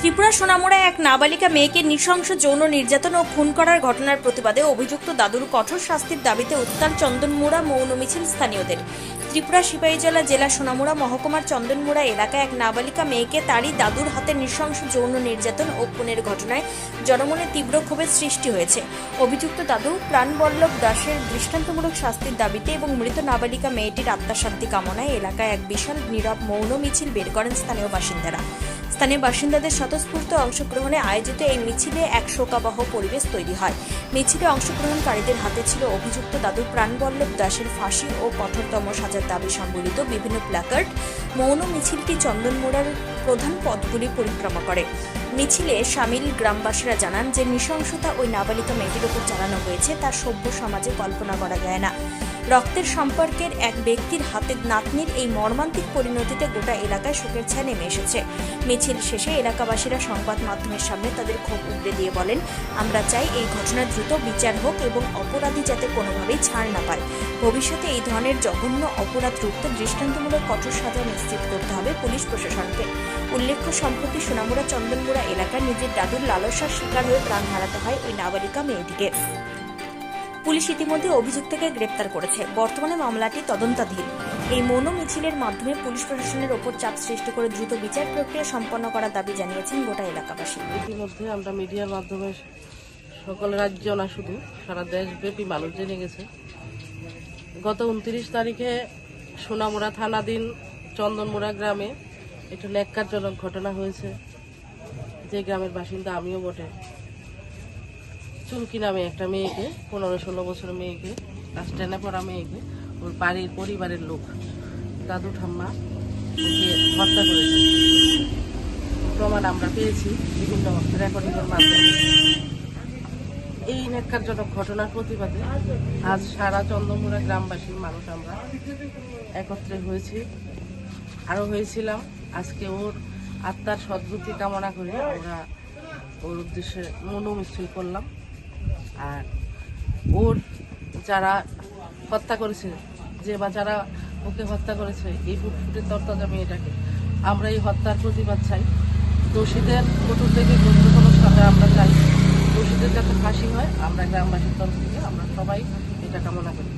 ত্রিপুরা সোনামুড়ায় এক নাবালিকা মেয়েকে নৃশংস যৌন নির্যাতন ও খুন করার ঘটনার প্রতিবাদে অভিযুক্ত দাদুর কঠোর শাস্তির দাবিতে উত্তাল চন্দনমুড়া মৌন মিছিল স্থানীয়দের। ত্রিপুরা সিপাহীজলা জেলা সোনামুড়া মহকুমার চন্দনমুড়া এলাকায় এক নাবালিকা মেয়েকে তারই দাদুর হাতে নৃশংস যৌন নির্যাতন ও খুনের ঘটনায় জনমনে তীব্র ক্ষোভের সৃষ্টি হয়েছে। অভিযুক্ত দাদু প্রাণবল্লভ দাসের দৃষ্টান্তমূলক শাস্তির দাবিতে এবং মৃত নাবালিকা মেয়েটির আত্মাশান্তি কামনায় এলাকায় এক বিশাল নীরব মৌন মিছিল বের করেন স্থানীয় বাসিন্দারা। স্থানীয় বাসিন্দাদের স্বতঃস্ফূর্ত অংশগ্রহণে আয়োজিত এই মিছিলে এক শোকাবহ পরিবেশ তৈরি হয়। মিছিলে অংশগ্রহণকারীদের হাতে ছিল অভিযুক্ত দাদু প্রাণবল্লভ দাসের ফাঁসি ও কঠোরতম সাজার দাবি সম্বলিত বিভিন্ন প্ল্যাকার্ড। মৌন মিছিলটি চন্দনমুড়ার প্রধান পথগুলি পরিক্রমা করে। মিছিলে সামিল গ্রামবাসীরা জানান যে নৃশংসতা ওই নাবালিকা মেয়েটির উপর চালানো হয়েছে তা সভ্য সমাজে কল্পনা করা যায় না। রক্তের সম্পর্কের এক ব্যক্তির হাতের নাতনির এই মর্মান্তিক পরিণতিতে গোটা এলাকায় শোকের ছায়া নেমে এসেছে। মিছিল শেষে এলাকাবাসীরা সংবাদ মাধ্যমের সামনে তাদের ক্ষোভ উগরে দিয়ে বলেন, আমরা চাই এই ঘটনার দ্রুত বিচার হোক এবং অপরাধী যাতে কোনোভাবেই ছাড় না পায়। ভবিষ্যতে এই ধরনের জঘন্য অপরাধ রুখতে দৃষ্টান্তমূলক কঠোর সাজা নিশ্চিত করতে হবে পুলিশ প্রশাসনকে। উল্লেখ্য, সম্প্রতি সোনামুড়া চন্দনমুড়া এলাকায় নিজের দাদুর লালসার শিকার হয়ে প্রাণ হারাতে হয় ওই নাবালিকা মেয়েটিকে। পুলিশ ইতিমধ্যে অভিযুক্তকে গ্রেপ্তার করেছে। বর্তমানে মামলাটি তদন্তাধীন। এই মৌন মিছিলের মাধ্যমে পুলিশ প্রশাসনের ওপর চাপ সৃষ্টি করে দ্রুত বিচার প্রক্রিয়া সম্পন্ন করার দাবি জানিয়েছেন গোটা এলাকাবাসী। ইতিমধ্যে আমরা মিডিয়ার মাধ্যমে সকল রাজ্য না শুধু সারা দেশব্যাপী মানুষ জেনে গেছে, গত 29 তারিখে সোনামুড়া থানাধীন চন্দনমুড়া গ্রামে একটা ন্যাক্কারজনক ঘটনা হয়েছে। যে গ্রামের বাসিন্দা আমিও বটে, চুমকি নামে একটা মেয়েকে, 15-16 বছরের মেয়েকে, ক্লাস 10-এ পড়া মেয়েকে ওর বাড়ির পরিবারের লোক দাদু ঠাম্মা ওকে হত্যা করেছে। প্রমাণ আমরা পেয়েছি বিভিন্ন রেকর্ডিংয়ের মাধ্যমে। এই ন্যাক্কারজনক ঘটনার প্রতিবাদে আজ সারা চন্দনমুড়া গ্রামবাসীর মানুষ আমরা একত্রে হয়েছি, আরও হয়েছিলাম। আজকে ওর আত্মার সদ্গতি কামনা করে আমরা ওর উদ্দেশ্যে মৌন মিছিল করলাম। আর ওর যারা হত্যা করেছে, যে বা যারা ওকে হত্যা করেছে, এই ফুটফুটে তরতাজা মেয়েটাকে, আমরা এই হত্যার প্রতিবাদ চাই। দোষীদের কঠোর থেকে কঠোর কোনো সাজা আমরা চাই। দোষীদের যাতে ফাঁসি হয়, আমরা গ্রামবাসীর তরফ থেকে আমরা সবাই এটা কামনা করি।